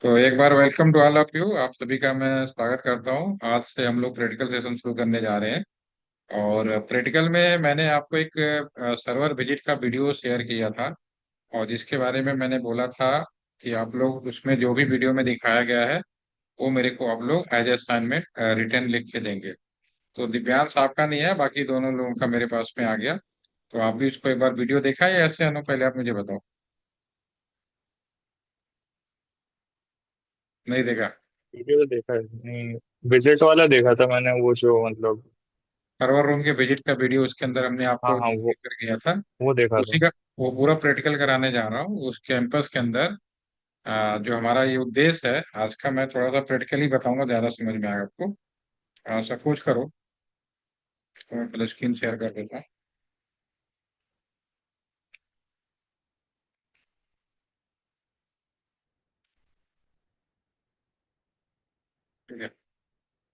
तो एक बार welcome to all of you. आप सभी का मैं स्वागत करता हूँ। आज से हम लोग प्रैक्टिकल सेशन शुरू करने जा रहे हैं। और प्रैक्टिकल में मैंने आपको एक सर्वर विजिट का वीडियो शेयर किया था, और जिसके बारे में मैंने बोला था कि आप लोग उसमें जो भी वीडियो में दिखाया गया है वो मेरे को आप लोग एज असाइनमेंट रिटर्न लिख के देंगे। तो दिव्यांश आपका नहीं है, बाकी दोनों लोगों का मेरे पास में आ गया। तो आप भी उसको एक बार वीडियो देखा है या ऐसे अनु, पहले आप मुझे बताओ। नहीं देखा? वीडियो तो देखा है नहीं। विजिट वाला देखा था मैंने, वो जो मतलब। सर्वर रूम के विजिट का वीडियो उसके अंदर हमने हाँ आपको हाँ, वो लेकर गया था। वो देखा उसी था। का वो पूरा प्रैक्टिकल कराने जा रहा हूँ उस कैंपस के अंदर। जो हमारा ये उद्देश्य है आज का, मैं थोड़ा सा प्रैक्टिकली बताऊंगा, ज्यादा समझ में आएगा आपको। सपोज करो, तो मैं पहले स्क्रीन शेयर कर देता हूँ। ठीक है,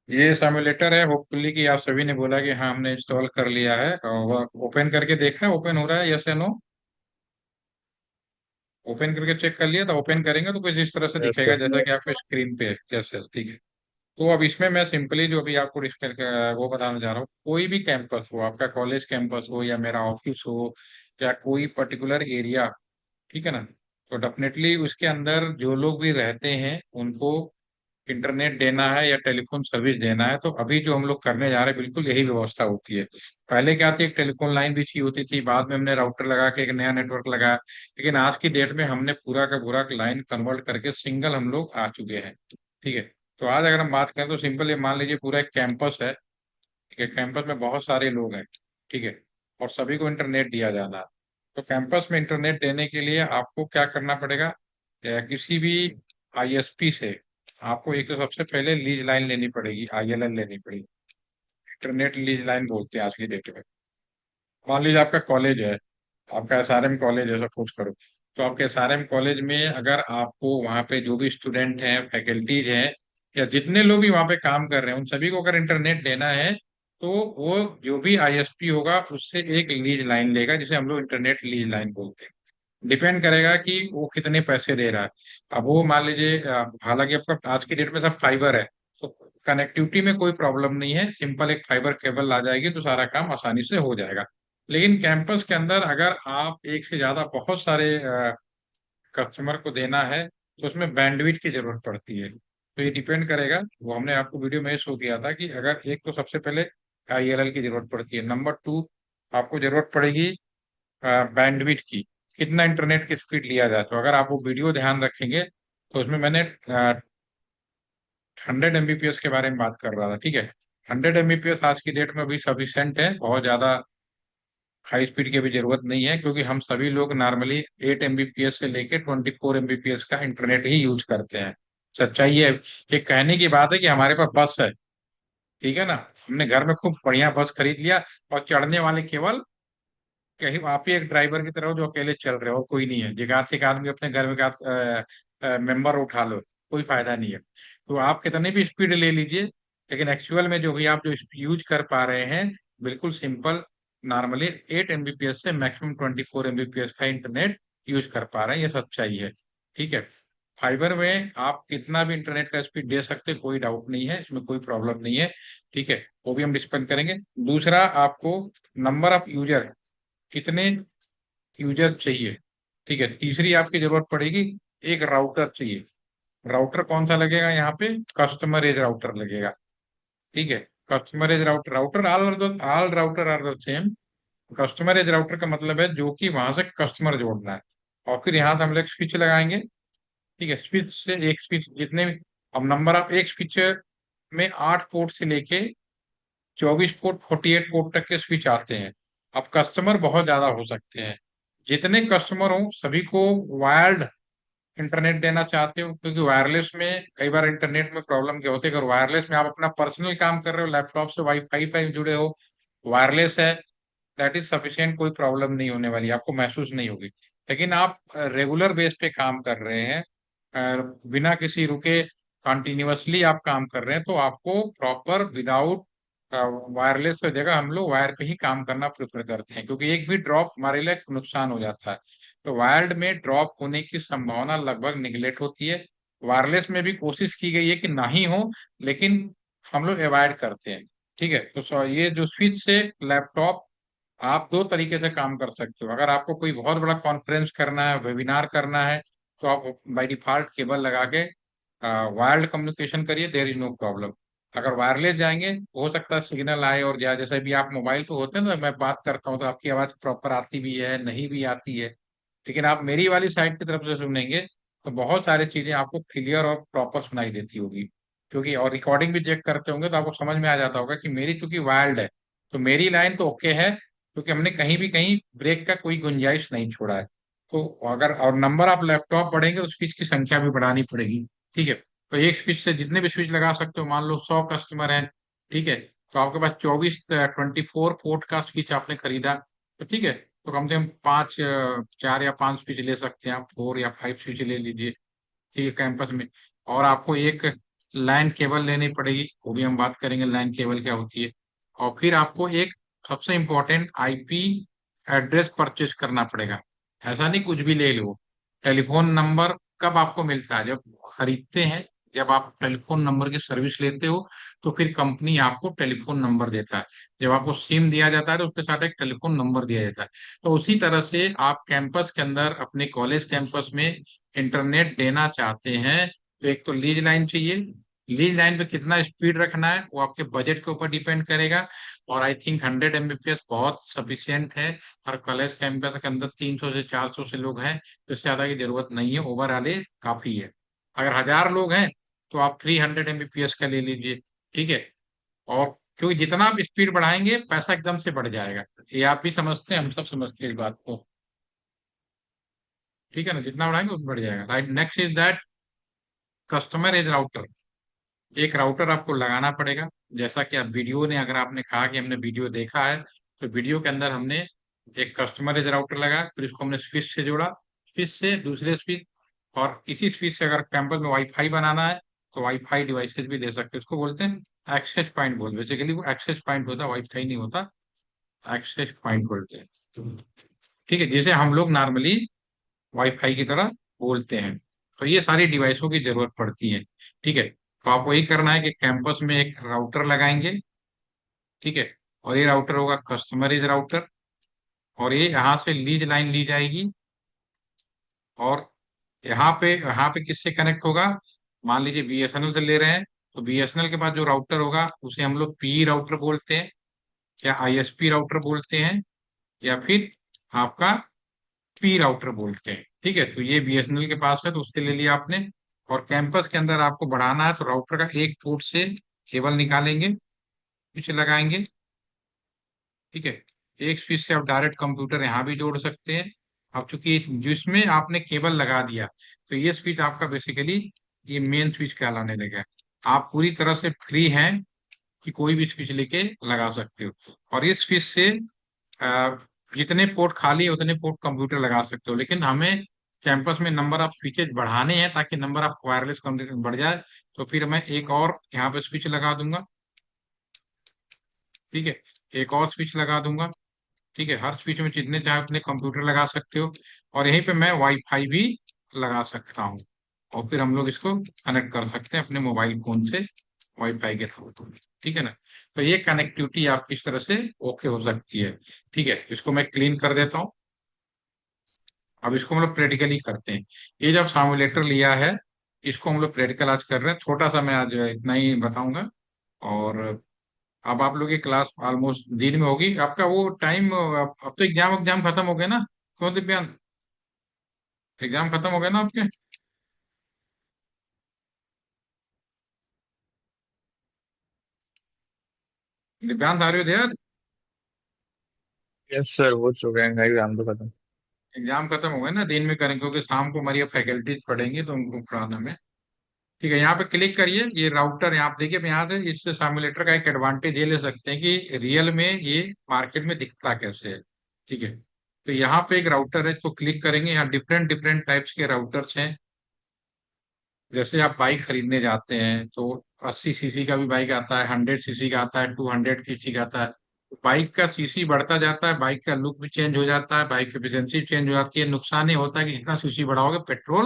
ये सिमुलेटर है। होपफुली कि आप सभी ने बोला कि हाँ हमने इंस्टॉल कर लिया है, और वह ओपन करके देखा है, ओपन हो रहा है, यस या नो? ओपन करके चेक कर लिया था? ओपन करेंगे तो कुछ इस तरह से यस दिखेगा सर। जैसा कि आपके स्क्रीन पे है। यस यस, ठीक है। तो अब इसमें मैं सिंपली जो भी आपको वो बताना चाह रहा हूँ, कोई भी कैंपस हो, आपका कॉलेज कैंपस हो या मेरा ऑफिस हो या कोई पर्टिकुलर एरिया, ठीक है ना, तो डेफिनेटली उसके अंदर जो लोग भी रहते हैं उनको इंटरनेट देना है या टेलीफोन सर्विस देना है। तो अभी जो हम लोग करने जा रहे हैं बिल्कुल यही व्यवस्था होती है। पहले क्या थी, एक टेलीफोन लाइन भी चाहिए होती थी, बाद में हमने राउटर लगा के एक नया नेटवर्क लगाया। लेकिन आज की डेट में हमने पूरा का पूरा लाइन कन्वर्ट करके सिंगल हम लोग आ चुके हैं। ठीक है। तो आज अगर हम बात करें तो सिंपल ये मान लीजिए पूरा एक कैंपस है। ठीक है, कैंपस में बहुत सारे लोग हैं। ठीक है, और सभी को इंटरनेट दिया जाना है। तो कैंपस में इंटरनेट देने के लिए आपको क्या करना पड़ेगा? किसी भी आईएसपी से आपको एक तो सबसे पहले लीज लाइन लेनी पड़ेगी, आईएलएल लेनी पड़ेगी। इंटरनेट लीज लाइन बोलते हैं आज की डेट में। मान लीजिए आपका कॉलेज है, आपका एसआरएम कॉलेज है, सपोज करो। तो आपके एसआरएम कॉलेज में अगर आपको वहाँ पे जो भी स्टूडेंट हैं, फैकल्टीज हैं, या जितने लोग भी वहाँ पे काम कर रहे हैं, उन सभी को अगर इंटरनेट देना है, तो वो जो भी आईएसपी होगा उससे एक लीज लाइन लेगा, जिसे हम लोग इंटरनेट लीज लाइन बोलते हैं। डिपेंड करेगा कि वो कितने पैसे दे रहा है। अब वो मान लीजिए, हालांकि आपका आज की डेट में सब फाइबर है, तो कनेक्टिविटी में कोई प्रॉब्लम नहीं है, सिंपल एक फाइबर केबल आ जाएगी तो सारा काम आसानी से हो जाएगा। लेकिन कैंपस के अंदर अगर आप एक से ज्यादा बहुत सारे कस्टमर को देना है तो उसमें बैंडविड्थ की जरूरत पड़ती है। तो ये डिपेंड करेगा, वो हमने आपको वीडियो में शो किया था कि अगर एक तो सबसे पहले आईएलएल की जरूरत पड़ती है, नंबर टू आपको जरूरत पड़ेगी बैंडविड्थ की, कितना इंटरनेट की स्पीड लिया जाए। तो अगर आप वो वीडियो ध्यान रखेंगे तो उसमें मैंने 100 एमबीपीएस के बारे में बात कर रहा था। ठीक है, 100 एमबीपीएस आज की डेट में भी सफिशिएंट है, बहुत ज्यादा हाई स्पीड की भी जरूरत नहीं है, क्योंकि हम सभी लोग नॉर्मली 8 एमबीपीएस से लेके 24 एमबीपीएस का इंटरनेट ही यूज करते हैं। सच्चाई है, ये कहने की बात है कि हमारे पास बस है, ठीक है ना, हमने घर में खूब बढ़िया बस खरीद लिया, और चढ़ने वाले केवल कहीं आप ही एक ड्राइवर की तरह हो जो अकेले चल रहे हो, और कोई नहीं है। जगह एक आदमी अपने घर में का मेंबर उठा लो, कोई फायदा नहीं है। तो आप कितनी भी स्पीड ले लीजिए, लेकिन एक्चुअल में जो भी आप जो यूज कर पा रहे हैं, बिल्कुल सिंपल, नॉर्मली 8 एमबीपीएस से मैक्सिमम 24 एमबीपीएस का इंटरनेट यूज कर पा रहे हैं, ये सच्चाई है। ठीक है, फाइबर में आप कितना भी इंटरनेट का स्पीड दे सकते हैं, कोई डाउट नहीं है, इसमें कोई प्रॉब्लम नहीं है। ठीक है, वो भी हम डिस्कस करेंगे। दूसरा, आपको नंबर ऑफ यूजर, कितने यूजर चाहिए। ठीक है, तीसरी आपकी जरूरत पड़ेगी, एक राउटर चाहिए। राउटर कौन सा लगेगा यहाँ पे? कस्टमर एज राउटर लगेगा। ठीक है, customer edge router, router all router are the same. Customer edge router का मतलब है जो कि वहां से कस्टमर जोड़ना है, और फिर यहाँ से हम लोग स्विच लगाएंगे। ठीक है, स्विच से एक स्विच जितने भी, अब नंबर ऑफ एक स्विच में 8 पोर्ट से लेके 24 पोर्ट, 48 पोर्ट तक के स्विच आते हैं। अब कस्टमर बहुत ज्यादा हो सकते हैं, जितने कस्टमर हो सभी को वायर्ड इंटरनेट देना चाहते हो, क्योंकि वायरलेस में कई बार इंटरनेट में प्रॉब्लम क्या होती है, अगर वायरलेस में आप अपना पर्सनल काम कर रहे हो, लैपटॉप से वाईफाई पे जुड़े हो, वायरलेस है, दैट इज सफिशिएंट, कोई प्रॉब्लम नहीं होने वाली, आपको महसूस नहीं होगी। लेकिन आप रेगुलर बेस पे काम कर रहे हैं, बिना किसी रुके कंटिन्यूअसली आप काम कर रहे हैं, तो आपको प्रॉपर विदाउट वायरलेस की जगह हम लोग वायर पे ही काम करना प्रेफर करते हैं, क्योंकि एक भी ड्रॉप हमारे लिए नुकसान हो जाता है। तो वायर्ड में ड्रॉप होने की संभावना लगभग निगलेक्ट होती है। वायरलेस में भी कोशिश की गई है कि ना ही हो, लेकिन हम लोग अवॉइड करते हैं। ठीक है, तो ये जो स्विच से लैपटॉप, आप दो तरीके से काम कर सकते हो। अगर आपको कोई बहुत बड़ा कॉन्फ्रेंस करना है, वेबिनार करना है, तो आप बाय डिफॉल्ट केबल लगा के वायर्ड कम्युनिकेशन करिए, देयर इज नो प्रॉब्लम। अगर वायरलेस जाएंगे हो सकता है सिग्नल आए और जाए, जैसे भी आप मोबाइल पे होते हैं ना, मैं बात करता हूँ तो आपकी आवाज प्रॉपर आती भी है, नहीं भी आती है, लेकिन आप मेरी वाली साइड की तरफ से सुनेंगे तो बहुत सारी चीजें आपको क्लियर और प्रॉपर सुनाई देती होगी। क्योंकि और रिकॉर्डिंग भी चेक करते होंगे तो आपको समझ में आ जाता होगा कि मेरी चूंकि वायर्ड है, तो मेरी लाइन तो ओके है, क्योंकि हमने कहीं भी कहीं ब्रेक का कोई गुंजाइश नहीं छोड़ा है। तो अगर और नंबर आप लैपटॉप बढ़ेंगे तो स्पीच की संख्या भी बढ़ानी पड़ेगी। ठीक है, तो एक स्पीच से जितने भी स्पीच लगा सकते हो, मान लो 100 कस्टमर हैं, ठीक है, तो आपके पास 24 पोर्ट का स्पीच आपने खरीदा, तो ठीक है, तो कम से कम 4 या 5 स्पीच ले सकते हैं आप, 4 या 5 स्पीच ले लीजिए। ठीक है, कैंपस में। और आपको एक लैन केबल लेनी पड़ेगी, वो भी हम बात करेंगे लैन केबल क्या होती है। और फिर आपको एक सबसे इम्पोर्टेंट आईपी एड्रेस परचेज करना पड़ेगा। ऐसा नहीं कुछ भी ले लो। टेलीफोन नंबर कब आपको मिलता है? जब खरीदते हैं, जब आप टेलीफोन नंबर की सर्विस लेते हो, तो फिर कंपनी आपको टेलीफोन नंबर देता है। जब आपको सिम दिया जाता है तो उसके साथ एक टेलीफोन नंबर दिया जाता है। तो उसी तरह से आप कैंपस के अंदर, अपने कॉलेज कैंपस में इंटरनेट देना चाहते हैं, तो एक तो लीज लाइन चाहिए। लीज लाइन पे कितना स्पीड रखना है वो आपके बजट के ऊपर डिपेंड करेगा। और आई थिंक 100 Mbps बहुत सफिशियंट है। हर कॉलेज कैंपस के अंदर 300 से 400 से लोग हैं, तो इससे ज्यादा की जरूरत नहीं है, ओवरऑल ये काफी है। अगर 1000 लोग हैं तो आप 300 Mbps का ले लीजिए। ठीक है, और क्योंकि जितना आप स्पीड बढ़ाएंगे पैसा एकदम से बढ़ जाएगा। ये आप भी समझते हैं, हम सब समझते हैं इस बात को। ठीक है ना, जितना बढ़ाएंगे उतना बढ़ जाएगा। Right, next is that customer edge router. एक राउटर आपको लगाना पड़ेगा। जैसा कि आप वीडियो ने, अगर आपने कहा कि हमने वीडियो देखा है, तो वीडियो के अंदर हमने एक कस्टमर एज राउटर लगाया, फिर इसको हमने स्विच से जोड़ा, स्विच से दूसरे स्विच, और इसी स्विच से अगर कैंपस में वाईफाई बनाना है तो वाईफाई डिवाइसेस भी दे सकते हैं। इसको बोलते हैं एक्सेस पॉइंट। बोल, बेसिकली वो एक्सेस पॉइंट होता है, वाईफाई नहीं होता, एक्सेस पॉइंट बोलते हैं। ठीक है, जिसे हम लोग नॉर्मली वाईफाई की तरह बोलते हैं। तो ये सारी डिवाइसों की जरूरत पड़ती है। ठीक है, तो आपको यही करना है कि कैंपस में एक राउटर लगाएंगे। ठीक है, और ये राउटर होगा कस्टमर राउटर, और ये यहाँ से लीज लाइन ली जाएगी, और यहाँ पे किससे कनेक्ट होगा? मान लीजिए बीएसएनएल से ले रहे हैं, तो बीएसएनएल के पास जो राउटर होगा उसे हम लोग पी राउटर बोलते हैं, या आईएसपी राउटर बोलते हैं, या फिर आपका पी राउटर बोलते हैं। ठीक है, तो ये बीएसएनएल के पास है तो उससे ले लिया आपने। और कैंपस के अंदर आपको बढ़ाना है तो राउटर का एक पोर्ट से केबल निकालेंगे, पीछे लगाएंगे। ठीक है, एक स्विच से आप डायरेक्ट कंप्यूटर यहाँ भी जोड़ सकते हैं। अब चूंकि जिसमें आपने केबल लगा दिया, तो ये स्विच आपका बेसिकली ये मेन स्विच कहलाने लगा। आप पूरी तरह से फ्री हैं कि कोई भी स्विच लेके लगा सकते हो। और इस स्विच से अ, जितने पोर्ट खाली है उतने पोर्ट कंप्यूटर लगा सकते हो, लेकिन हमें कैंपस में नंबर ऑफ स्विचेज बढ़ाने हैं ताकि नंबर ऑफ वायरलेस कम्युनिकेशन बढ़ जाए। तो फिर मैं एक और यहाँ पे स्विच लगा दूंगा। ठीक है, एक और स्विच लगा दूंगा। ठीक है, हर स्विच में जितने चाहे उतने कंप्यूटर लगा सकते हो। और यहीं पे मैं वाईफाई भी लगा सकता हूँ, और फिर हम लोग इसको कनेक्ट कर सकते हैं अपने मोबाइल फोन से वाईफाई के थ्रू। ठीक है ना, तो ये कनेक्टिविटी आपकी इस तरह से ओके हो सकती है। ठीक है, इसको मैं क्लीन कर देता हूँ। अब इसको हम लोग प्रैक्टिकली करते हैं। ये जब सामुलेटर लिया है, इसको हम लोग प्रैक्टिकल आज कर रहे हैं। छोटा सा मैं आज इतना ही बताऊंगा। और अब आप लोग की क्लास ऑलमोस्ट दिन में होगी, आपका वो टाइम, अब तो एग्जाम एग्जाम खत्म हो गए ना? क्यों दिव्यांग, एग्जाम खत्म हो गए ना आपके? दिव्यांग आ रहे हो यार? यस सर, हो चुके हैं एग्जाम तो खत्म। एग्जाम खत्म हो गए ना, दिन में करेंगे क्योंकि शाम को हमारी फैकल्टीज पढ़ेंगी तो उनको पढ़ाना में। ठीक है, यहाँ पे क्लिक करिए, ये राउटर यहाँ पे देखिए। अब यहाँ से इस सिमुलेटर का एक एडवांटेज ये ले सकते हैं कि रियल में ये मार्केट में दिखता कैसे है। ठीक है, तो यहाँ पे एक राउटर है, इसको क्लिक करेंगे, यहाँ डिफरेंट डिफरेंट टाइप्स के राउटर्स हैं। जैसे आप बाइक खरीदने जाते हैं तो 80 सीसी का भी बाइक आता है, 100 सीसी का आता है, 200 सीसी का आता है। बाइक का सीसी बढ़ता जाता है, बाइक का लुक भी चेंज हो जाता है, बाइक की एफिशिएंसी चेंज हो जाती है। नुकसान ये होता है कि जितना सीसी बढ़ाओगे पेट्रोल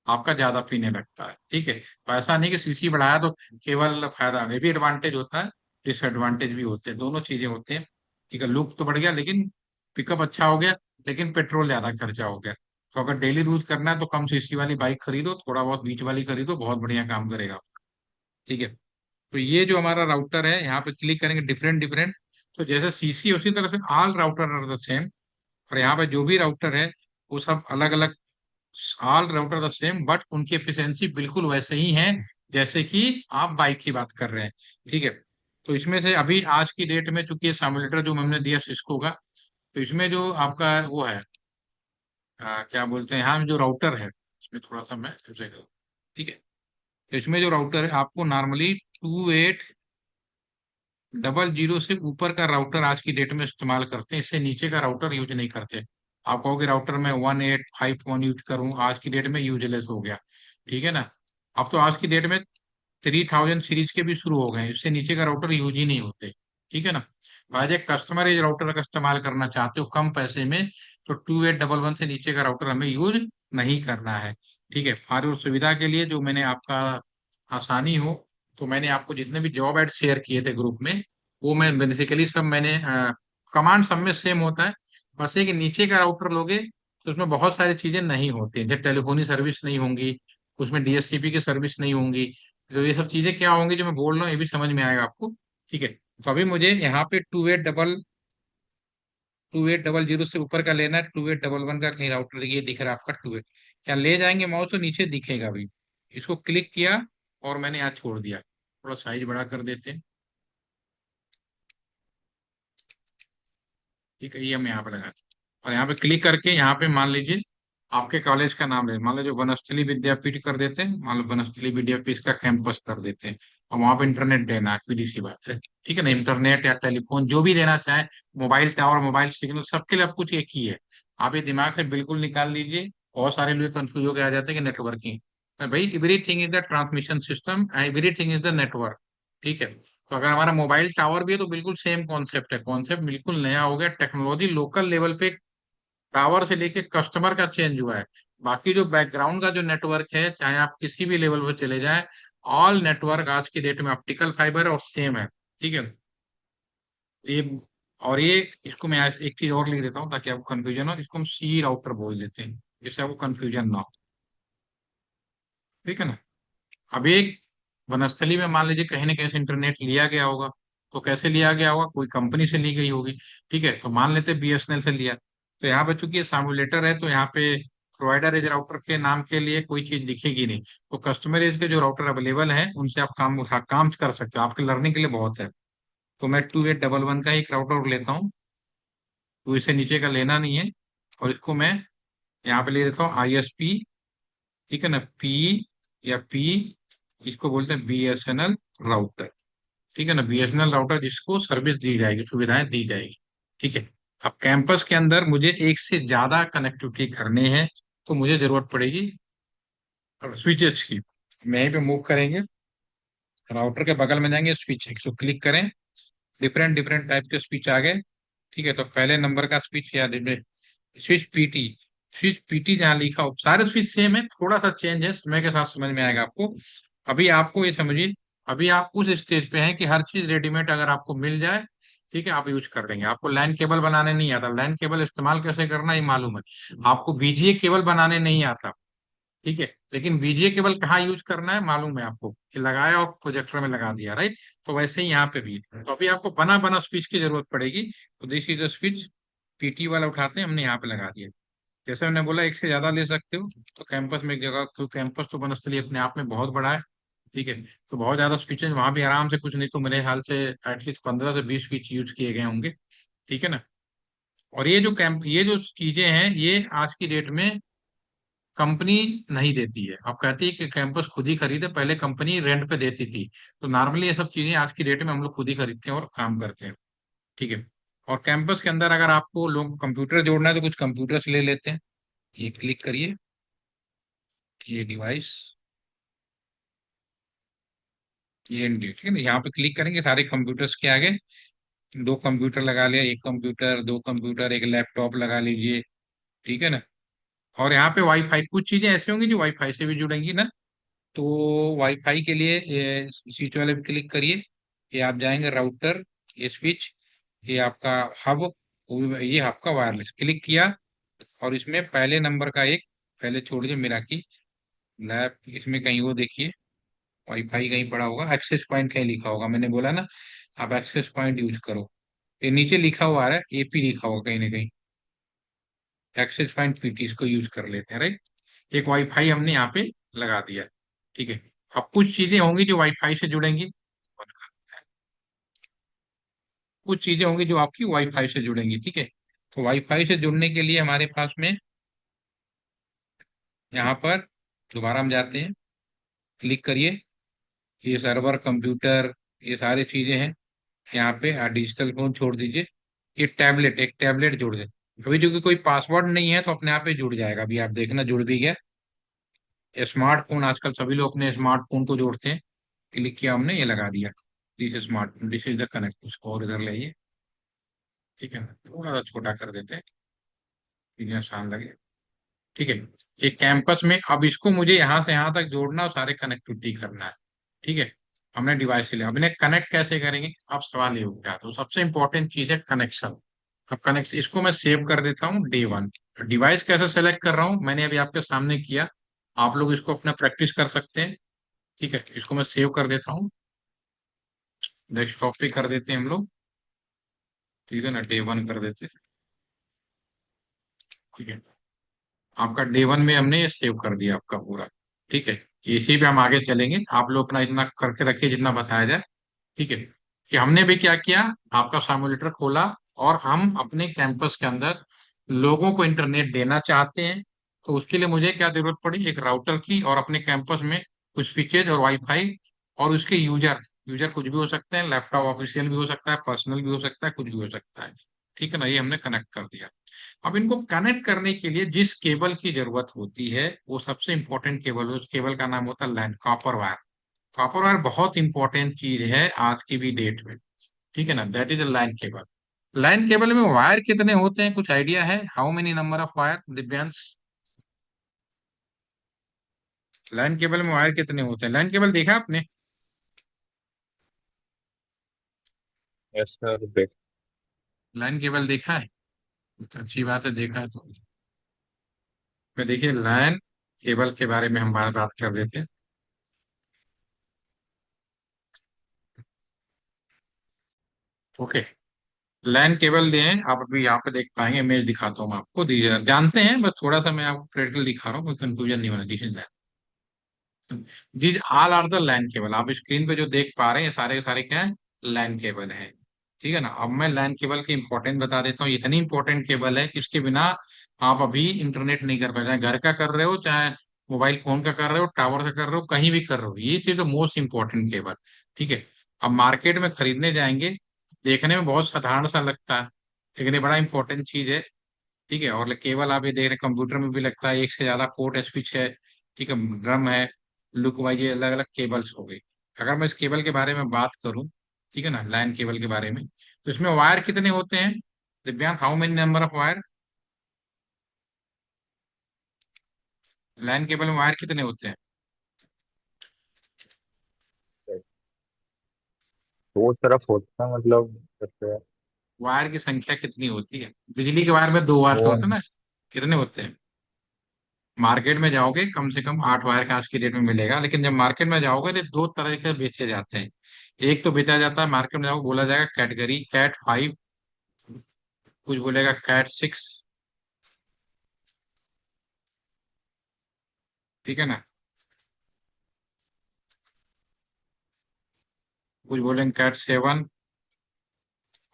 आपका ज्यादा पीने लगता है। ठीक है, तो ऐसा नहीं कि सीसी बढ़ाया तो केवल फायदा, ये भी एडवांटेज होता है, डिसएडवांटेज भी होते हैं, दोनों चीजें होती हैं। ठीक है, लुक तो बढ़ गया लेकिन पिकअप अच्छा हो गया, लेकिन पेट्रोल ज्यादा खर्चा हो गया। तो अगर डेली यूज करना है तो कम सीसी वाली बाइक खरीदो, थोड़ा बहुत बीच वाली खरीदो, बहुत बढ़िया काम करेगा। ठीक है, तो ये जो हमारा राउटर है, यहाँ पे क्लिक करेंगे डिफरेंट डिफरेंट, तो जैसे सीसी उसी तरह से all router are the same. और यहाँ पे जो भी राउटर है वो सब अलग अलग, all router the same, but उनकी एफिशिएंसी बिल्कुल वैसे ही है जैसे कि आप बाइक की बात कर रहे हैं। ठीक है, तो इसमें से अभी आज की डेट में चूंकि ये सिमुलेटर जो हमने दिया सिस्को का, तो इसमें जो आपका वो है, क्या बोलते हैं, यहाँ जो राउटर है, इसमें थोड़ा सा मैं ऐसे करूँ। ठीक है, तो इसमें जो राउटर है आपको नॉर्मली 2800 से ऊपर का राउटर आज की डेट में इस्तेमाल करते हैं, इससे नीचे का राउटर यूज नहीं करते। आप कहोगे राउटर में 1851 यूज करूं, आज की डेट में यूजलेस हो गया। ठीक है ना, अब तो आज की डेट में 3000 सीरीज के भी शुरू हो गए हैं, इससे नीचे का राउटर यूज ही नहीं होते। ठीक है ना, आज एक कस्टमर एज राउटर का इस्तेमाल करना चाहते हो कम पैसे में, तो 2811 से नीचे का राउटर हमें यूज नहीं करना है। ठीक है, हमारी उस सुविधा के लिए, जो मैंने आपका आसानी हो, तो मैंने आपको जितने भी जॉब एड शेयर किए थे ग्रुप में, वो मैं बेसिकली सब मैंने, कमांड सब में सेम होता है, बस एक नीचे का राउटर लोगे तो उसमें बहुत सारी चीजें नहीं होती, जैसे टेलीफोनी सर्विस नहीं होंगी, उसमें डीएससीपी की सर्विस नहीं होंगी। तो ये सब चीजें क्या होंगी जो मैं बोल रहा हूँ, ये भी समझ में आएगा आपको। ठीक है, तो अभी मुझे यहाँ पे 2800 से ऊपर का लेना है, 2811 का कहीं राउटर ये दिख रहा है आपका 28, क्या ले जाएंगे माउस तो नीचे दिखेगा अभी, इसको क्लिक किया और मैंने यहाँ छोड़ दिया, थोड़ा साइज बड़ा कर देते हैं। ठीक है, ये हम यहाँ पे लगा दें। और यहाँ पे क्लिक करके यहाँ पे मान लीजिए आपके कॉलेज का नाम ले, मान लो जो वनस्थली विद्यापीठ कर देते हैं, मान लो वनस्थली विद्यापीठ का कैंपस कर देते हैं, और वहां पे इंटरनेट देना है, सीधी सी बात है। ठीक है ना, इंटरनेट या टेलीफोन जो भी देना चाहे, मोबाइल टावर, मोबाइल सिग्नल, सबके लिए अब कुछ एक ही है। आप ये दिमाग से बिल्कुल निकाल लीजिए, बहुत सारे लोग कंफ्यूज होकर आ जाते हैं कि नेटवर्किंग, भाई everything is the transmission system, everything is the network. ठीक है, तो अगर हमारा मोबाइल टावर भी है तो बिल्कुल सेम कॉन्सेप्ट है, कॉन्सेप्ट बिल्कुल नया हो गया, टेक्नोलॉजी लोकल लेवल पे टावर से लेके कस्टमर का चेंज हुआ है। बाकी जो बैकग्राउंड का जो नेटवर्क है, चाहे आप किसी भी लेवल पर चले जाएं, ऑल नेटवर्क आज की डेट में ऑप्टिकल फाइबर है और सेम है। ठीक है, ये, और ये, इसको मैं आज एक चीज और लिख देता हूँ ताकि आपको कंफ्यूजन हो, इसको हम सी राउटर बोल देते हैं, जिससे आपको कंफ्यूजन ना हो। ठीक है ना, अब एक वनस्थली में मान लीजिए कहीं ना कहीं से इंटरनेट लिया गया होगा, तो कैसे लिया गया होगा, कोई कंपनी से ली गई होगी। ठीक है, तो मान लेते बीएसएनएल से लिया, तो यहाँ पे चूंकि ये सामुलेटर है तो यहाँ पे प्रोवाइडर एज राउटर के नाम के लिए कोई चीज दिखेगी नहीं, तो कस्टमर एज के जो राउटर अवेलेबल है उनसे आप काम कर सकते हो, आपके लर्निंग के लिए बहुत है। तो मैं 2811 का एक राउटर लेता हूँ, तो इसे नीचे का लेना नहीं है, और इसको मैं यहाँ पे ले देता हूँ आईएसपी। ठीक है ना, पी या पी, इसको बोलते हैं बीएसएनएल राउटर। ठीक है ना, बीएसएनएल राउटर जिसको सर्विस दी जाएगी, सुविधाएं दी जाएगी। ठीक है, अब कैंपस के अंदर मुझे एक से ज्यादा कनेक्टिविटी करने हैं, तो मुझे जरूरत पड़ेगी स्विचेस की। मैं यहीं पे मूव करेंगे, राउटर के बगल में जाएंगे, स्विच तो क्लिक करें, डिफरेंट डिफरेंट टाइप के स्विच आ गए। ठीक है, तो पहले नंबर का स्विच या स्विच पीटी, स्विच पीटी जहाँ लिखा हो, सारे स्विच सेम है, थोड़ा सा चेंज है, समय के साथ समझ में आएगा आपको। अभी आपको ये समझिए, अभी आप उस स्टेज पे हैं कि हर चीज रेडीमेड अगर आपको मिल जाए, ठीक है, आप यूज कर देंगे। आपको लैन केबल बनाने नहीं आता, लैन केबल इस्तेमाल कैसे करना ही मालूम है। आपको बीजीए केबल बनाने नहीं आता, ठीक है, लेकिन बीजीए केबल कहाँ यूज करना है मालूम है आपको, कि लगाया और प्रोजेक्टर में लगा दिया, राइट। तो वैसे ही यहाँ पे भी है। तो अभी आपको बना बना स्विच की जरूरत पड़ेगी, तो this is the switch, PT वाला उठाते हैं, हमने यहाँ पे लगा दिया। जैसे मैंने बोला एक से ज्यादा ले सकते हो, तो कैंपस में एक जगह, क्योंकि कैंपस तो बनस्थली अपने आप में बहुत बड़ा है। ठीक है, तो बहुत ज्यादा स्विचेज वहां भी आराम से, कुछ नहीं तो मेरे ख्याल से एटलीस्ट 15 से 20 स्विच यूज किए गए होंगे। ठीक है ना, और ये जो चीजें हैं, ये आज की डेट में कंपनी नहीं देती है। अब कहती है कि कैंपस खुद ही खरीदे, पहले कंपनी रेंट पे देती थी। तो नॉर्मली ये सब चीजें आज की डेट में हम लोग खुद ही खरीदते हैं और काम करते हैं। ठीक है, और कैंपस के अंदर अगर आपको लोग कंप्यूटर जोड़ना है तो कुछ कंप्यूटर्स ले लेते हैं। ये क्लिक करिए, ये डिवाइस, ये ठीक है ना, यहाँ पे क्लिक करेंगे, सारे कंप्यूटर्स के आगे दो कंप्यूटर लगा लिया, एक कंप्यूटर, दो कंप्यूटर, एक लैपटॉप लगा लीजिए। ठीक है ना, और यहाँ पे वाईफाई, कुछ चीजें ऐसी होंगी जो वाईफाई से भी जुड़ेंगी ना। तो वाईफाई के लिए ये स्विच वाले पे क्लिक करिए। ये आप जाएंगे राउटर, ये स्विच, ये आपका हब, ये आपका वायरलेस, क्लिक किया। और इसमें पहले नंबर का एक, पहले छोड़ दीजिए मेरा की लैब, इसमें कहीं वो देखिए वाईफाई कहीं पड़ा होगा, एक्सेस पॉइंट कहीं लिखा होगा, मैंने बोला ना आप एक्सेस पॉइंट यूज करो। ये नीचे लिखा हुआ आ रहा है एपी लिखा होगा कहीं ना कहीं, एक्सेस पॉइंट पीटी, इसको यूज कर लेते हैं, राइट। एक वाईफाई हमने यहाँ पे लगा दिया, ठीक है। अब कुछ चीजें होंगी जो वाईफाई से जुड़ेंगी, कुछ चीजें होंगी जो आपकी वाईफाई से जुड़ेंगी, ठीक है। तो वाईफाई से जुड़ने के लिए हमारे पास में यहाँ पर दोबारा हम जाते हैं, क्लिक करिए, ये सर्वर कंप्यूटर, ये सारी चीजें हैं यहाँ पे। डिजिटल फोन छोड़ दीजिए, ये टैबलेट, एक टैबलेट जोड़ दे। अभी जो कि कोई पासवर्ड नहीं है तो अपने आप ही जुड़ जाएगा, अभी आप देखना जुड़ भी गया। स्मार्टफोन, आजकल सभी लोग अपने स्मार्टफोन को जोड़ते हैं। क्लिक किया हमने, ये लगा दिया, this smart, this is the connect, उसको और इधर ले आइए, ठीक है ना, थोड़ा सा छोटा कर देते हैं, चीजें आसान लगे, ठीक है। ये कैंपस में, अब इसको मुझे यहाँ से यहाँ तक जोड़ना और सारे कनेक्टिविटी करना है, ठीक है। हमने डिवाइस से लिया, अब इन्हें कनेक्ट कैसे करेंगे, अब सवाल ये उठा। तो सबसे इंपॉर्टेंट चीज है कनेक्शन। अब कनेक्ट, इसको मैं सेव कर देता हूँ डे वन। डिवाइस कैसे सेलेक्ट कर रहा हूँ मैंने अभी आपके सामने किया, आप लोग इसको अपना प्रैक्टिस कर सकते हैं, ठीक है। इसको मैं सेव कर देता हूँ, डेस्कटॉप पे कर देते हैं हम लोग, ठीक है ना, डे वन कर देते हैं, ठीक है। आपका डे वन में हमने ये सेव कर दिया आपका पूरा, ठीक है। इसी पे हम आगे चलेंगे, आप लोग अपना इतना करके रखिए जितना बताया जाए, ठीक है। कि हमने भी क्या किया, आपका सिमुलेटर खोला, और हम अपने कैंपस के अंदर लोगों को इंटरनेट देना चाहते हैं। तो उसके लिए मुझे क्या जरूरत पड़ी, एक राउटर की, और अपने कैंपस में कुछ स्विचेज और वाईफाई, और उसके यूजर, यूजर कुछ भी हो सकते हैं, लैपटॉप ऑफिशियल भी हो सकता है, पर्सनल भी हो सकता है, कुछ भी हो सकता है, ठीक है ना। ये हमने कनेक्ट कर दिया। अब इनको कनेक्ट करने के लिए जिस केबल की जरूरत होती है, वो सबसे इंपॉर्टेंट केबल, उस केबल का नाम होता है लैन, कॉपर वायर। कॉपर वायर बहुत इंपॉर्टेंट चीज है आज की भी डेट में, ठीक है ना, that is a line cable. Line cable में वायर कितने होते हैं, कुछ आइडिया है, how many number of wire, Divyansh. Line cable में वायर कितने होते हैं, लाइन केबल देखा आपने। यस सर, देख। लाइन केबल देखा है, अच्छी बात है, देखा है तो। मैं देखिए लाइन केबल के बारे में हम बात कर देते हैं, ओके। लैन केबल दिए हैं, आप अभी यहाँ पे देख पाएंगे, इमेज दिखाता हूँ मैं आपको, जानते हैं, बस थोड़ा सा मैं आपको प्रैक्टिकल दिखा रहा हूँ, कोई कंफ्यूजन नहीं होना, this is these all are the LAN cable. आप स्क्रीन पे जो देख पा रहे हैं, ये सारे के सारे क्या है, लैन केबल है, ठीक है ना। अब मैं लैन केबल की इंपॉर्टेंट बता देता हूँ, इतनी इंपॉर्टेंट केबल है कि इसके बिना आप अभी इंटरनेट नहीं कर पाए, चाहे घर का कर रहे हो, चाहे मोबाइल फोन का कर रहे हो, टावर से कर रहे हो, कहीं भी कर रहे हो, ये चीज तो मोस्ट इंपॉर्टेंट केबल, ठीक है। अब मार्केट में खरीदने जाएंगे, देखने में बहुत साधारण सा लगता है, लेकिन ये बड़ा इंपॉर्टेंट चीज है, ठीक है। और केबल आप ये देख रहे हैं, कंप्यूटर में भी लगता है, एक से ज्यादा पोर्ट है, स्विच है, ठीक है, ड्रम है, लुक वाइज, ये अलग अलग केबल्स हो गई। अगर मैं इस केबल के बारे में बात करूं, ठीक है ना, लाइन केबल के बारे में, तो इसमें वायर कितने होते हैं, दिव्यांग, how many number of wire, line cable में वायर कितने होते हैं, दो तरफ होता है मतलब, जैसे वायर की संख्या कितनी होती है, बिजली के वायर में दो वायर तो वो होते हैं ना, कितने होते हैं। मार्केट में जाओगे कम से कम 8 वायर का आज की डेट में मिलेगा, लेकिन जब मार्केट में जाओगे तो दो तरह के बेचे जाते हैं। एक तो बेचा जाता है, मार्केट में जाओगे बोला जाएगा कैटेगरी कैट 5, कुछ बोलेगा कैट 6, ठीक है ना, कुछ बोलेंगे कैट 7,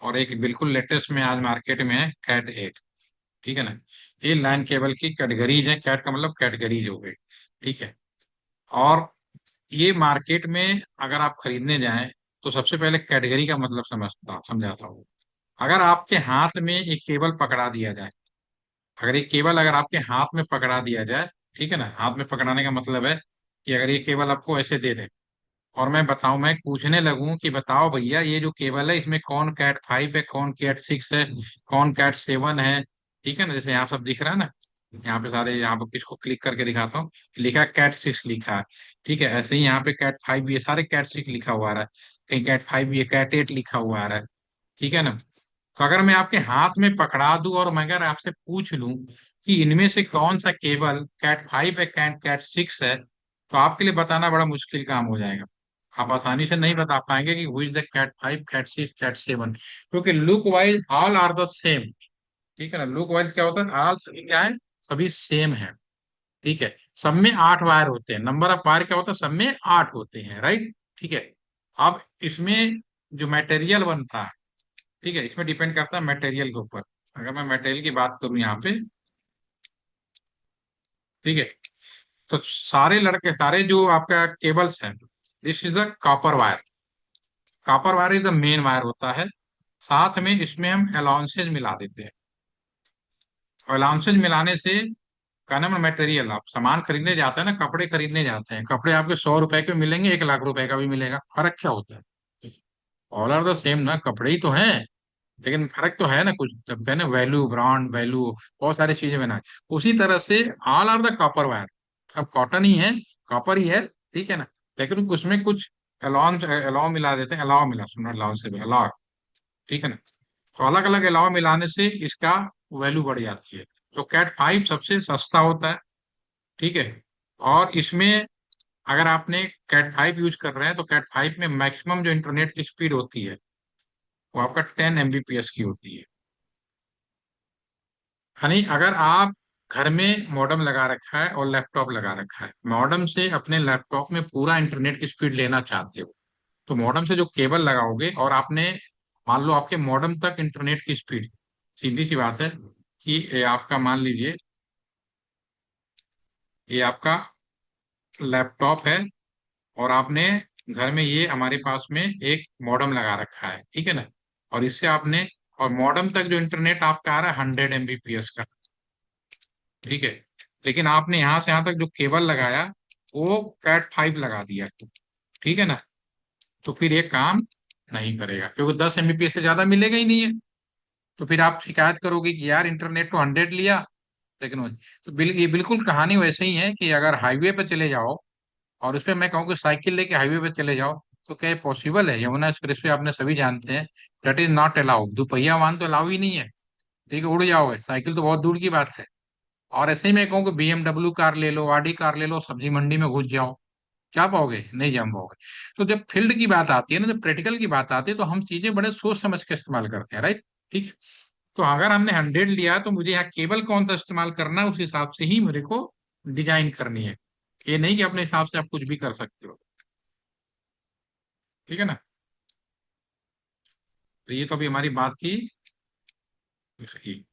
और एक बिल्कुल लेटेस्ट में आज मार्केट में है कैट 8, ठीक है ना। ये लाइन केबल की कैटेगरीज है, कैट का मतलब कैटेगरीज हो गई, ठीक है। और ये मार्केट में अगर आप खरीदने जाएं, तो सबसे पहले कैटेगरी का मतलब समझाता हूँ। अगर आपके हाथ में एक केबल पकड़ा दिया जाए, अगर ये केबल अगर आपके हाथ में पकड़ा दिया जाए, ठीक है ना, हाथ में पकड़ाने का मतलब है कि अगर ये केबल आपको ऐसे दे दे, और मैं बताऊं, मैं पूछने लगूं कि बताओ भैया ये जो केबल है इसमें कौन कैट 5 है, कौन कैट 6 है, कौन कैट 7 है, ठीक है ना, जैसे यहाँ सब दिख रहा है ना, यहाँ पे सारे, यहाँ पे किसको क्लिक करके दिखाता हूँ, लिखा है कैट 6 लिखा है। ठीक है, ऐसे ही यहाँ पे कैट 5 भी है, सारे कैट 6 लिखा हुआ आ रहा है। कहीं कैट 5 भी है, कैट 8 लिखा हुआ आ रहा है। ठीक है ना। तो अगर मैं आपके हाथ में पकड़ा दूं और मैं अगर आपसे पूछ लूं कि इनमें से कौन सा केबल कैट 5 है, कैट कैट 6 है, तो आपके लिए बताना बड़ा मुश्किल काम हो जाएगा। आप आसानी से नहीं बता पाएंगे कि हुई is the cat 5, cat 6, cat 7, क्योंकि look wise all are the same. ठीक है ना, लुक वाइज क्या होता है, ऑल सभी क्या है, सभी सेम है। ठीक है, सब में 8 वायर होते हैं, नंबर ऑफ वायर क्या होता है, सब में 8 होते हैं, राइट। ठीक है। अब इसमें जो मटेरियल बनता है, ठीक है, इसमें डिपेंड करता है मटेरियल के ऊपर। अगर मैं मटेरियल की बात करूं यहाँ पे, ठीक है, तो सारे लड़के, सारे जो आपका केबल्स हैं, this is the copper wire. Copper wire is the main wire होता है। साथ में इसमें हम अलाउंसेज मिला देते हैं। अलाउंसेज मिलाने से का नाम मटेरियल, आप सामान खरीदने जाते हैं ना, कपड़े खरीदने जाते हैं, कपड़े आपके 100 रुपए के मिलेंगे, 1 लाख रुपए का भी मिलेगा, फर्क क्या होता है। ऑल आर द सेम ना, कपड़े ही तो हैं, लेकिन फर्क तो है ना कुछ, जब कहने वैल्यू, ब्रांड वैल्यू, बहुत सारी चीजें बना है। उसी तरह से all are the copper wire, अब कॉटन ही है, कॉपर ही है। ठीक है ना, लेकिन उसमें कुछ अलाउ अलाउ मिला देते हैं, अलाउ मिला, सुनो, अलाउ से अलाउ। ठीक है ना, तो अलग अलग अलाउ मिलाने से इसका वैल्यू बढ़ जाती है। तो कैट 5 सबसे सस्ता होता है। ठीक है, और इसमें अगर आपने कैट 5 यूज कर रहे हैं, तो कैट 5 में मैक्सिमम जो इंटरनेट की स्पीड होती है वो आपका 10 Mbps की होती है। यानी अगर आप घर में मॉडेम लगा रखा है और लैपटॉप लगा रखा है, मॉडेम से अपने लैपटॉप में पूरा इंटरनेट की स्पीड लेना चाहते हो, तो मॉडेम से जो केबल लगाओगे और आपने, मान लो आपके मॉडेम तक इंटरनेट की स्पीड, सीधी सी बात है कि ये आपका, मान लीजिए ये आपका लैपटॉप है और आपने घर में, ये हमारे पास में एक मॉडेम लगा रखा है, ठीक है ना, और इससे आपने, और मॉडेम तक जो इंटरनेट आपका आ रहा है 100 Mbps का। ठीक है, लेकिन आपने यहां से यहां तक जो केबल लगाया वो कैट 5 लगा दिया, ठीक है ना, तो फिर ये काम नहीं करेगा, क्योंकि 10 Mbps से ज्यादा मिलेगा ही नहीं है। तो फिर आप शिकायत करोगे कि यार इंटरनेट तो 100 लिया, लेकिन तो ये बिल्कुल कहानी वैसे ही है कि अगर हाईवे पे चले जाओ और उस पे मैं कहूँ कि साइकिल लेके हाईवे पे चले जाओ, तो क्या पॉसिबल है, यमुना एक्सप्रेस वे आपने सभी जानते हैं, दैट इज नॉट अलाउड, दोपहिया वाहन तो अलाउ ही नहीं है। ठीक है, उड़ जाओगे, साइकिल तो बहुत दूर की बात है। और ऐसे ही मैं कहूँ कि BMW कार ले लो, ऑडी कार ले लो, सब्जी मंडी में घुस जाओ, क्या पाओगे, नहीं जम पाओगे। तो जब फील्ड की बात आती है ना, जब प्रैक्टिकल की बात आती है, तो हम चीजें बड़े सोच समझ के इस्तेमाल करते हैं, राइट। ठीक है, तो अगर हमने 100 लिया तो मुझे यहाँ केबल कौन सा इस्तेमाल करना है, उस हिसाब से ही मेरे को डिजाइन करनी है। ये नहीं कि अपने हिसाब से आप कुछ भी कर सकते हो। ठीक है ना, तो ये तो अभी हमारी बात की इसकी।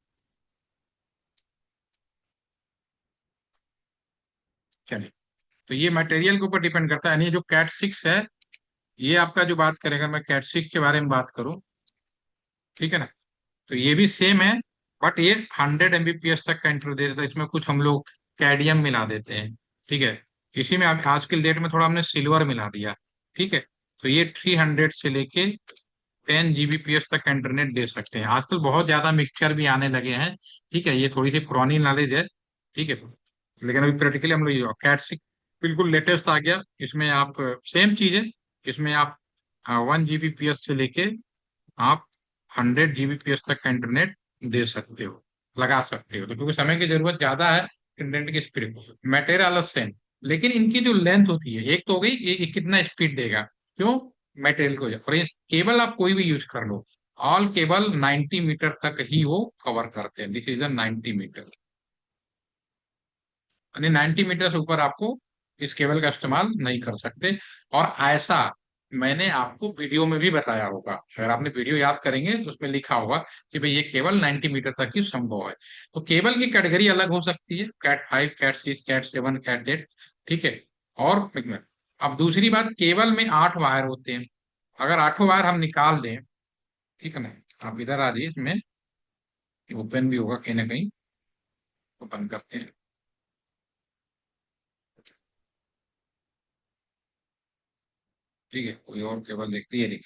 चलिए, तो ये मटेरियल के ऊपर डिपेंड करता है, यानी जो कैट 6 है, ये आपका जो बात करेगा, मैं कैट 6 के बारे में बात करूं, ठीक है ना, तो ये भी सेम है, बट ये 100 Mbps तक का इंटर दे देता है, इसमें कुछ हम लोग कैडमियम मिला देते हैं। ठीक है, इसी में आज के डेट में थोड़ा हमने सिल्वर मिला दिया। ठीक है, तो ये 300 से लेके 10 Gbps तक का इंटरनेट दे सकते हैं। आजकल बहुत ज्यादा मिक्सचर भी आने लगे हैं। ठीक है, ये थोड़ी सी पुरानी नॉलेज है। ठीक है, लेकिन अभी प्रैक्टिकली हम लोग कैट 6 बिल्कुल लेटेस्ट आ गया, इसमें आप सेम चीज है, इसमें आप 1 Gbps से लेके आप 100 Gbps तक का इंटरनेट दे सकते हो, लगा सकते हो। तो क्योंकि समय की जरूरत ज्यादा है, इंटरनेट की स्पीड, मटेरियल अलग सेम, लेकिन इनकी जो लेंथ होती है, एक तो हो गई ये कितना स्पीड देगा, क्यों, मटेरियल को, और ये केबल आप कोई भी यूज कर लो, ऑल केबल 90 मीटर तक ही वो कवर करते हैं, दिस इज 90 मीटर, यानी 90 मीटर से ऊपर आपको इस केबल का इस्तेमाल नहीं कर सकते। और ऐसा मैंने आपको वीडियो में भी बताया होगा, अगर आपने वीडियो याद करेंगे तो उसमें लिखा होगा कि भाई ये केवल 90 मीटर तक ही संभव है। तो केबल की कैटेगरी अलग हो सकती है, कैट 5, कैट 6, कैट 7, कैट 8। ठीक है, और एक मिनट, अब दूसरी बात, केबल में 8 वायर होते हैं, अगर 8 वायर हम निकाल दें, ठीक है ना, आप इधर आ जाइए, इसमें ओपन भी होगा कहीं ना कहीं, ओपन करते हैं। ठीक है, कोई और केबल देखते हैं,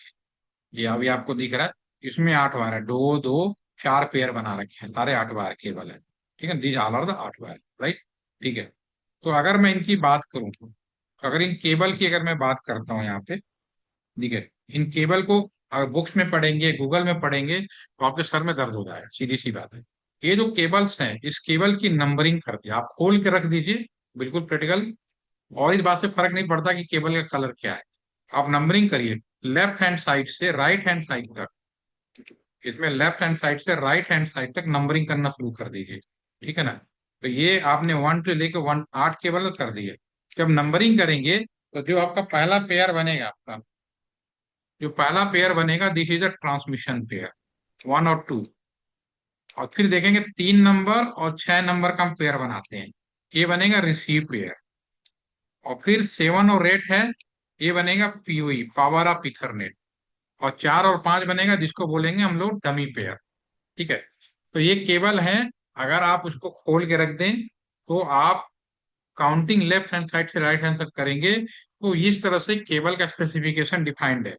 ये अभी आपको दिख रहा है, इसमें 8 वायर है, दो दो 4 पेयर बना रखे हैं, सारे 8 वायर केबल है। ठीक है, दीज ऑल आर द आठ वायर, राइट। ठीक है, तो अगर मैं इनकी बात करूं, तो अगर इन केबल की अगर मैं बात करता हूँ यहाँ पे, ठीक है, इन केबल को अगर बुक्स में पढ़ेंगे, गूगल में पढ़ेंगे, तो आपके सर में दर्द हो जाएगा, सीधी सी बात है। ये जो केबल्स हैं, इस केबल की नंबरिंग कर दिया, आप खोल के रख दीजिए, बिल्कुल प्रैक्टिकल। और इस बात से फर्क नहीं पड़ता कि केबल का कलर क्या है, आप नंबरिंग करिए, लेफ्ट हैंड साइड से राइट हैंड साइड तक, इसमें लेफ्ट हैंड साइड से राइट हैंड साइड तक नंबरिंग करना शुरू कर दीजिए, ठीक है ना। तो ये आपने 1 से लेकर 1 8 केबल कर दिए। जब नंबरिंग करेंगे, तो जो आपका पहला पेयर बनेगा, आपका जो पहला पेयर बनेगा, this is a transmission pair, 1 और 2। और फिर देखेंगे 3 नंबर और 6 नंबर का हम पेयर बनाते हैं, ये बनेगा रिसीव पेयर। और फिर 7 और 8 है, ये बनेगा पीओई, पावर ऑफ इथरनेट। और 4 और 5 बनेगा, जिसको बोलेंगे हम लोग डमी पेयर, ठीक है। तो ये केबल है, अगर आप उसको खोल के रख दें, तो आप काउंटिंग लेफ्ट हैंड साइड से राइट हैंड तक करेंगे, तो इस तरह से केबल का स्पेसिफिकेशन डिफाइंड है।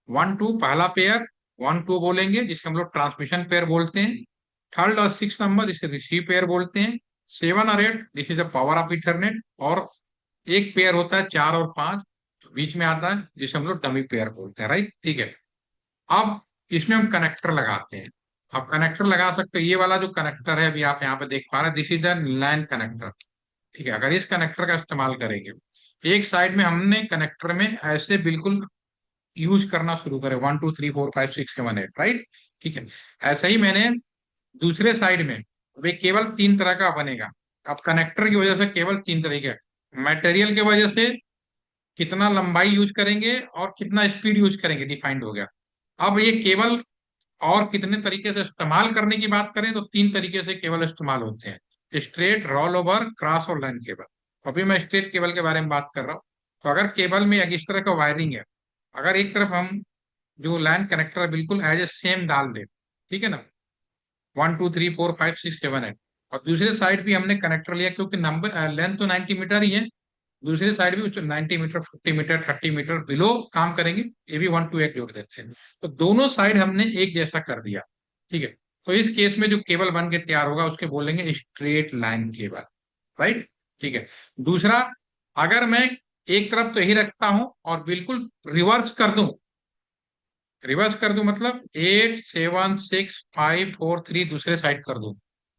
1 2 पहला पेयर, 1 2 बोलेंगे, जिसे हम लोग ट्रांसमिशन पेयर बोलते हैं। 3 और 6 नंबर, जिसे रिसीव पेयर बोलते हैं। 7 और 8, this is the power of Ethernet. और एक पेयर होता है 4 और 5, जो बीच में आता है, जिसे हम लोग डमी पेयर बोलते हैं, राइट, ठीक है। अब इसमें हम कनेक्टर लगाते हैं। अब कनेक्टर लगा सकते हैं, ये वाला जो कनेक्टर है, अभी आप यहाँ पे देख पा रहे हैं, this is the LAN connector, ठीक है। अगर इस कनेक्टर का इस्तेमाल करेंगे, एक साइड में हमने कनेक्टर में ऐसे बिल्कुल यूज करना शुरू करें, 1 2 3 4 5 6 7 8, राइट, ठीक है। ऐसे ही मैंने दूसरे साइड में, वे केवल 3 तरह का बनेगा। अब कनेक्टर की वजह से केवल 3 तरीके, मटेरियल की वजह से कितना लंबाई यूज करेंगे और कितना स्पीड यूज करेंगे, डिफाइंड हो गया। अब ये केवल और कितने तरीके से इस्तेमाल करने की बात करें, तो 3 तरीके से केबल इस्तेमाल होते हैं, स्ट्रेट, रोल ओवर, क्रॉस और लाइन केबल। अभी मैं स्ट्रेट केबल के बारे में बात कर रहा हूँ। तो अगर केबल में इस तरह का वायरिंग है, अगर एक तरफ हम जो लाइन कनेक्टर है बिल्कुल एज ए सेम डाल दे, ठीक है ना, 1 2 3 4 5 6 7 8, और दूसरे साइड भी हमने कनेक्टर लिया, क्योंकि नंबर लेंथ तो 90 मीटर ही है, दूसरी साइड भी 90 मीटर, 50 मीटर, 30 मीटर बिलो काम करेंगे, ये भी 1 2 8 जोड़ देते हैं। तो दोनों साइड हमने एक जैसा कर दिया, ठीक है। तो इस केस में जो केबल बन के तैयार होगा, उसके बोलेंगे स्ट्रेट लाइन केबल, राइट, ठीक है। दूसरा, अगर मैं एक तरफ तो यही रखता हूं और बिल्कुल रिवर्स कर दूं, रिवर्स कर दूं मतलब 8 7 6 5 4 3 दूसरे साइड कर दूं,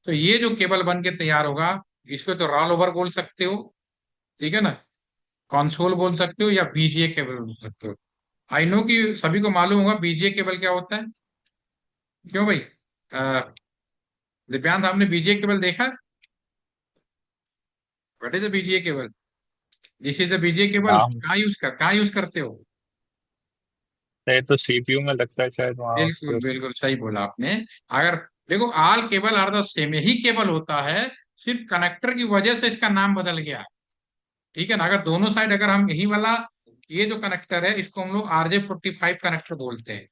तो ये जो केबल बन के तैयार होगा, इसको तो रॉल ओवर बोल सकते हो, ठीक है ना, कंसोल बोल सकते हो, या बीजीए केबल बोल सकते हो। आई नो कि सभी को मालूम होगा बीजीए केबल क्या होता है, क्यों भाई? अ, दिव्यांत, आपने बीजीए केबल देखा? What is the VGA cable? This is the VGA cable, नाम कहाँ यूज करते हो? से तो सीपीयू में लगता है शायद वहाँ बिल्कुल उसके। बिल्कुल सही बोला आपने। अगर देखो, all cable are the same, यही केबल होता है, सिर्फ कनेक्टर की वजह से इसका नाम बदल गया है, ठीक है ना। अगर दोनों साइड, अगर हम यही वाला, ये जो कनेक्टर है, इसको हम लोग RJ45 कनेक्टर बोलते हैं,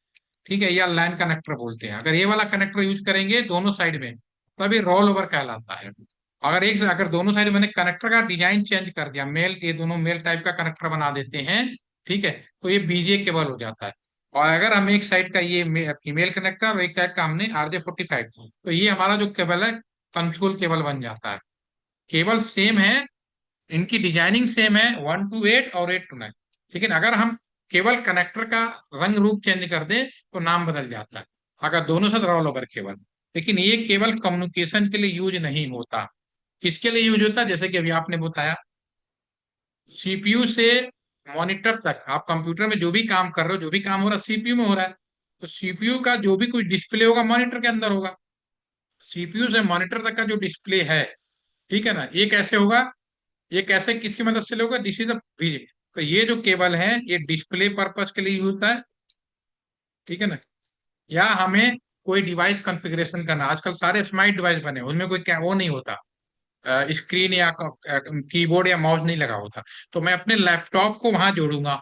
ठीक है, या लाइन कनेक्टर बोलते हैं। अगर ये वाला कनेक्टर यूज करेंगे दोनों साइड में, तभी रोल ओवर कहलाता है। अगर दोनों साइड मैंने कनेक्टर का डिजाइन चेंज कर दिया, मेल, ये दोनों मेल टाइप का कनेक्टर बना देते हैं, ठीक है, तो ये बीजीए केबल हो जाता है। और अगर हम एक साइड का ये फीमेल कनेक्टर और एक साइड का हमने RJ45, तो ये हमारा जो केबल है, कंट्रोल केबल बन जाता है। केबल सेम है, इनकी डिजाइनिंग सेम है, 1 to 8 और 8 to 9, लेकिन अगर हम केवल कनेक्टर का रंग रूप चेंज कर दें, तो नाम बदल जाता है। अगर दोनों साथ रोल ओवर केबल, लेकिन ये केवल कम्युनिकेशन के लिए यूज नहीं होता। किसके लिए यूज होता है? जैसे कि अभी आपने बताया, सीपीयू से मॉनिटर तक, आप कंप्यूटर में जो भी काम कर रहे हो, जो भी काम हो रहा है सीपीयू में हो रहा है, तो सीपीयू का जो भी कुछ डिस्प्ले होगा मॉनिटर के अंदर होगा। सीपीयू से मॉनिटर तक का जो डिस्प्ले है, ठीक है ना, ये कैसे होगा, ये कैसे, किसकी मदद से होगा, दिस इज द, तो ये जो केबल है, ये डिस्प्ले पर्पस के लिए यूज होता है, ठीक है ना। या हमें कोई डिवाइस कॉन्फ़िगरेशन करना, आजकल सारे स्मार्ट डिवाइस बने, उनमें कोई क्या वो नहीं होता, स्क्रीन या कीबोर्ड या माउस नहीं लगा होता, तो मैं अपने लैपटॉप को वहां जोड़ूंगा।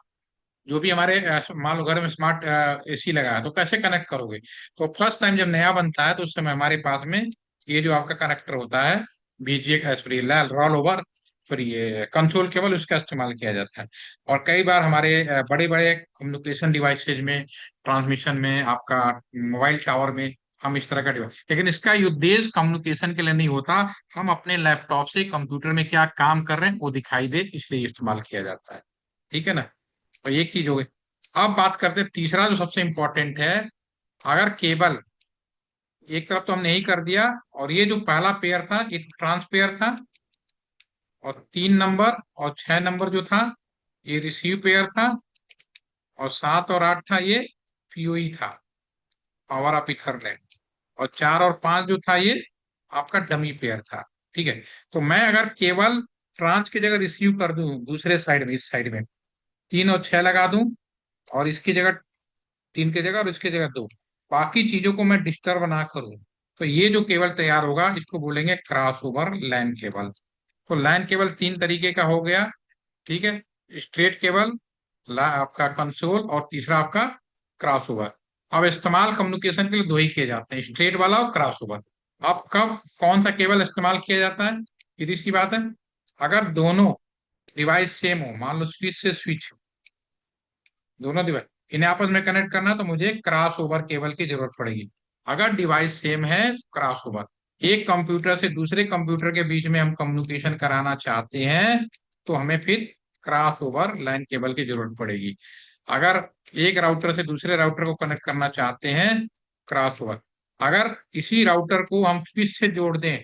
जो भी हमारे मान लो घर में स्मार्ट एसी लगा है, तो कैसे कनेक्ट करोगे? तो फर्स्ट टाइम जब नया बनता है, तो उस समय हमारे पास में ये जो आपका कनेक्टर होता है, बीजीए सॉरी रोल ओवर, फिर ये कंसोल केबल, उसका इस्तेमाल किया जाता है। और कई बार हमारे बड़े बड़े कम्युनिकेशन डिवाइसेज में, ट्रांसमिशन में, आपका मोबाइल टावर में हम इस तरह का डिवाइस, लेकिन इसका उद्देश्य कम्युनिकेशन के लिए नहीं होता। हम अपने लैपटॉप से कंप्यूटर में क्या काम कर रहे हैं वो दिखाई दे, इसलिए इस्तेमाल किया जाता है। ठीक है ना, तो एक चीज हो गई। अब बात करते हैं तीसरा जो सबसे इंपॉर्टेंट है। अगर केबल एक तरफ तो हमने यही कर दिया, और ये जो पहला पेयर था ये ट्रांस पेयर था, और 3 नंबर और 6 नंबर जो था ये रिसीव पेयर था, और 7 और 8 था ये पीओई था, पावर ऑफ इथरनेट। और 4 और 5 जो था ये आपका डमी पेयर था। ठीक है, तो मैं अगर केवल ट्रांस की जगह रिसीव कर दूं दूसरे साइड में, इस साइड में 3 और 6 लगा दूं, और इसकी जगह 3 की जगह और इसकी जगह 2, बाकी चीजों को मैं डिस्टर्ब ना करूं, तो ये जो केबल तैयार होगा इसको बोलेंगे क्रॉस ओवर लैन केबल। तो लैन केबल 3 तरीके का हो गया। ठीक है, स्ट्रेट केबल, आपका कंसोल, और तीसरा आपका क्रॉस ओवर। अब इस्तेमाल कम्युनिकेशन के लिए दो ही किए जाते हैं, स्ट्रेट वाला और क्रॉस ओवर। अब कब कौन सा केबल इस्तेमाल किया जाता है, सीधी सी बात है। अगर दोनों डिवाइस सेम हो, मान लो स्विच से स्विच, दोनों डिवाइस इन्हें आपस में कनेक्ट करना है, तो मुझे क्रॉस ओवर केबल की जरूरत पड़ेगी। अगर डिवाइस सेम है तो क्रॉस ओवर। एक कंप्यूटर से दूसरे कंप्यूटर के बीच में हम कम्युनिकेशन कराना चाहते हैं तो हमें फिर क्रॉस ओवर लाइन केबल की जरूरत पड़ेगी। अगर एक राउटर से दूसरे राउटर को कनेक्ट करना चाहते हैं, क्रॉस ओवर। अगर इसी राउटर को हम स्विच से जोड़ दें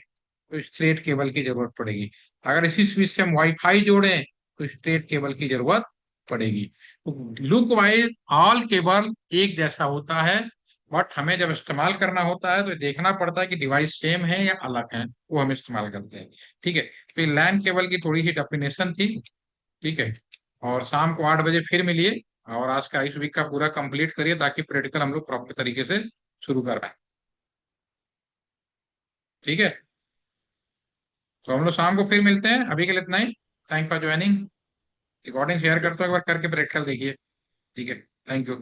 तो स्ट्रेट केबल की जरूरत पड़ेगी। अगर इसी स्विच से हम वाईफाई जोड़ें तो स्ट्रेट केबल की जरूरत पड़ेगी। तो लुक वाइज ऑल केबल एक जैसा होता है, बट हमें जब इस्तेमाल करना होता है तो देखना पड़ता है कि डिवाइस सेम है या अलग है, वो हम इस्तेमाल करते हैं। ठीक है, तो लैन केबल की थोड़ी सी डेफिनेशन थी। ठीक है, और शाम को 8 बजे फिर मिलिए, और आज का इस वीक का पूरा कंप्लीट करिए ताकि प्रैक्टिकल हम लोग प्रॉपर तरीके से शुरू कर पाए। ठीक है, तो हम लोग शाम को फिर मिलते हैं, अभी के लिए इतना ही। Thank for joining. Recording share करते हो, एक बार करके प्रैक्टिकल देखिए। ठीक है, थैंक यू।